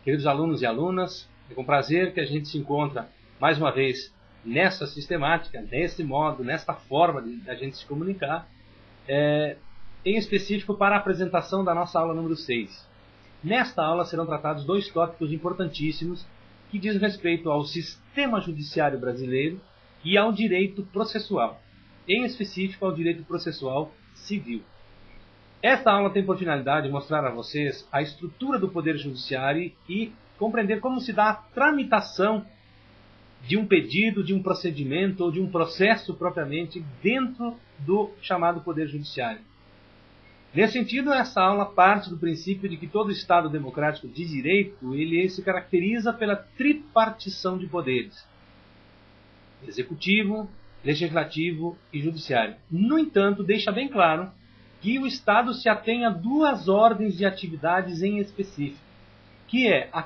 Queridos alunos e alunas, é com prazer que a gente se encontra mais uma vez nessa sistemática, nesse modo, nesta forma de a gente se comunicar, em específico para a apresentação da nossa aula número 6. Nesta aula serão tratados dois tópicos importantíssimos que diz respeito ao sistema judiciário brasileiro e ao direito processual, em específico ao direito processual civil. Esta aula tem por finalidade mostrar a vocês a estrutura do Poder Judiciário e compreender como se dá a tramitação de um pedido, de um procedimento ou de um processo propriamente dentro do chamado Poder Judiciário. Nesse sentido, essa aula parte do princípio de que todo Estado democrático de direito ele se caracteriza pela tripartição de poderes: executivo, legislativo e judiciário. No entanto, deixa bem claro que o Estado se atém a duas ordens de atividades em específico, que é a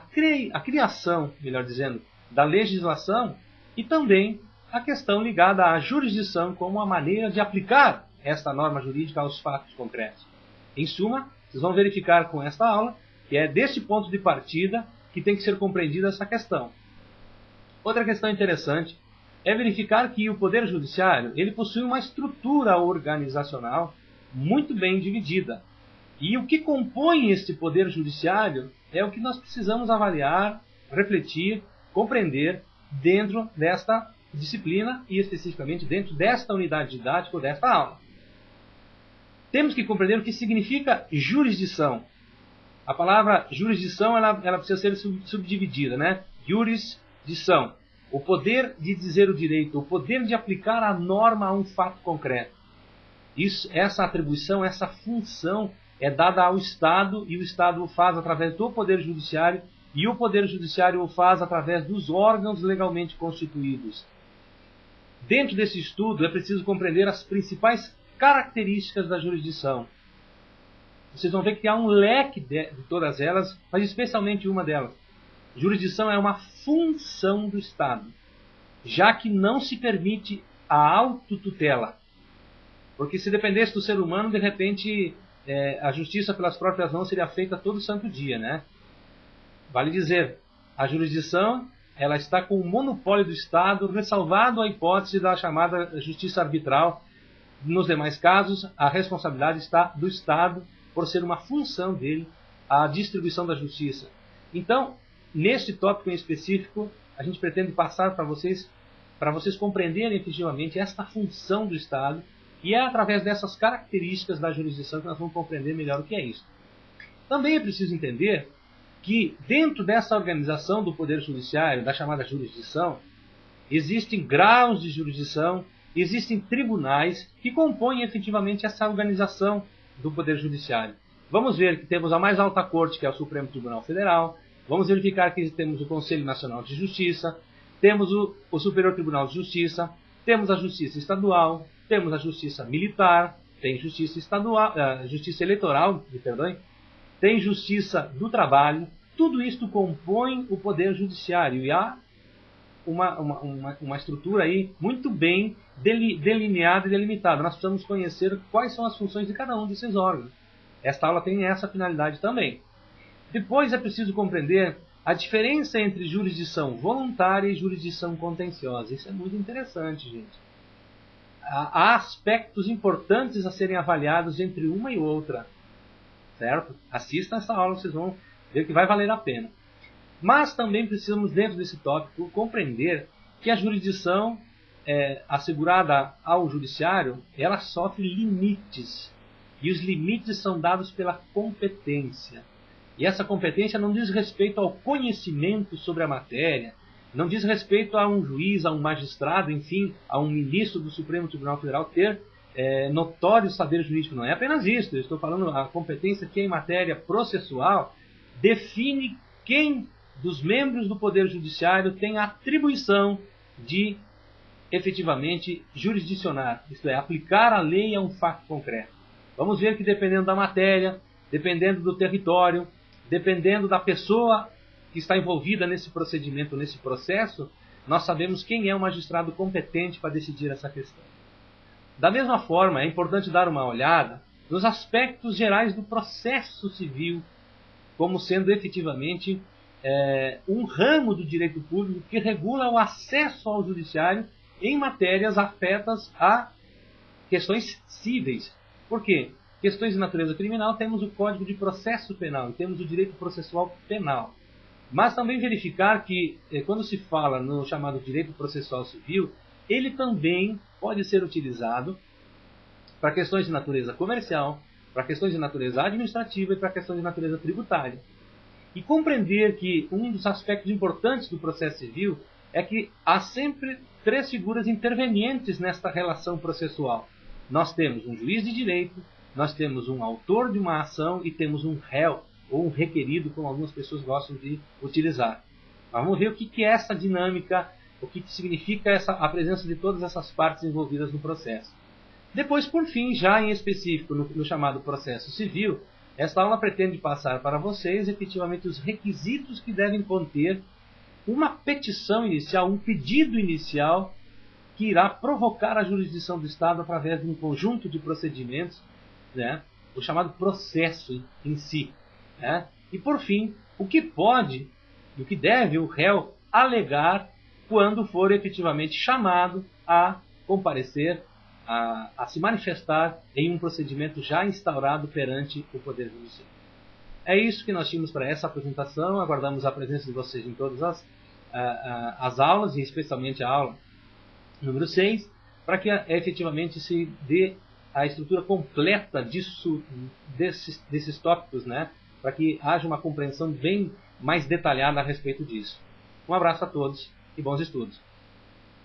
criação, melhor dizendo, da legislação e também a questão ligada à jurisdição como a maneira de aplicar esta norma jurídica aos fatos concretos. Em suma, vocês vão verificar com esta aula que é deste ponto de partida que tem que ser compreendida essa questão. Outra questão interessante é verificar que o Poder Judiciário ele possui uma estrutura organizacional muito bem dividida. E o que compõe este Poder Judiciário é o que nós precisamos avaliar, refletir, compreender dentro desta disciplina e especificamente dentro desta unidade didática ou desta aula. Temos que compreender o que significa jurisdição. A palavra jurisdição ela precisa ser subdividida, né? Jurisdição, o poder de dizer o direito, o poder de aplicar a norma a um fato concreto. Essa atribuição, essa função é dada ao Estado e o Estado o faz através do Poder Judiciário e o Poder Judiciário o faz através dos órgãos legalmente constituídos. Dentro desse estudo é preciso compreender as principais características da jurisdição. Vocês vão ver que há um leque de todas elas, mas especialmente uma delas. Jurisdição é uma função do Estado, já que não se permite a autotutela. Porque se dependesse do ser humano, de repente, a justiça pelas próprias mãos seria feita todo santo dia, né? Vale dizer, a jurisdição ela está com o monopólio do Estado, ressalvado a hipótese da chamada justiça arbitral. Nos demais casos, a responsabilidade está do Estado, por ser uma função dele, a distribuição da justiça. Então, neste tópico em específico, a gente pretende passar para vocês compreenderem efetivamente esta função do Estado, e é através dessas características da jurisdição que nós vamos compreender melhor o que é isso. Também é preciso entender que dentro dessa organização do Poder Judiciário, da chamada jurisdição, existem graus de jurisdição, existem tribunais que compõem efetivamente essa organização do Poder Judiciário. Vamos ver que temos a mais alta corte, que é o Supremo Tribunal Federal, vamos verificar que temos o Conselho Nacional de Justiça, temos o Superior Tribunal de Justiça, temos a Justiça Estadual, temos a Justiça Militar, tem Justiça Estadual, Justiça Eleitoral, tem Justiça do Trabalho. Tudo isto compõe o Poder Judiciário e há uma estrutura aí muito bem delineada e delimitada. Nós precisamos conhecer quais são as funções de cada um desses órgãos. Esta aula tem essa finalidade também. Depois é preciso compreender a diferença entre jurisdição voluntária e jurisdição contenciosa. Isso é muito interessante, gente. Há aspectos importantes a serem avaliados entre uma e outra, certo? Assistam essa aula, vocês vão ver que vai valer a pena. Mas também precisamos, dentro desse tópico, compreender que a jurisdição assegurada ao judiciário, ela sofre limites. E os limites são dados pela competência. E essa competência não diz respeito ao conhecimento sobre a matéria, não diz respeito a um juiz, a um magistrado, enfim, a um ministro do Supremo Tribunal Federal ter notório saber jurídico. Não é apenas isso. Eu estou falando a competência que em matéria processual define quem dos membros do Poder Judiciário tem a atribuição de efetivamente jurisdicionar, isto é, aplicar a lei a um fato concreto. Vamos ver que dependendo da matéria, dependendo do território, dependendo da pessoa que está envolvida nesse procedimento, nesse processo, nós sabemos quem é o magistrado competente para decidir essa questão. Da mesma forma, é importante dar uma olhada nos aspectos gerais do processo civil, como sendo efetivamente um ramo do direito público que regula o acesso ao judiciário em matérias afetas a questões cíveis. Por quê? Questões de natureza criminal, temos o Código de Processo Penal, e temos o direito processual penal. Mas também verificar que, quando se fala no chamado direito processual civil, ele também pode ser utilizado para questões de natureza comercial, para questões de natureza administrativa e para questões de natureza tributária. E compreender que um dos aspectos importantes do processo civil é que há sempre três figuras intervenientes nesta relação processual. Nós temos um juiz de direito, nós temos um autor de uma ação e temos um réu, ou um requerido, como algumas pessoas gostam de utilizar. Mas vamos ver o que é essa dinâmica, o que significa a presença de todas essas partes envolvidas no processo. Depois, por fim, já em específico no chamado processo civil, esta aula pretende passar para vocês efetivamente os requisitos que devem conter uma petição inicial, um pedido inicial que irá provocar a jurisdição do Estado através de um conjunto de procedimentos, né, o chamado processo em si. Né? E, por fim, o que pode e o que deve o réu alegar quando for efetivamente chamado a comparecer, a se manifestar em um procedimento já instaurado perante o Poder Judiciário. É isso que nós tínhamos para essa apresentação. Aguardamos a presença de vocês em todas as aulas, e especialmente a aula número 6, para que efetivamente se dê a estrutura completa desses tópicos, né? Para que haja uma compreensão bem mais detalhada a respeito disso. Um abraço a todos e bons estudos.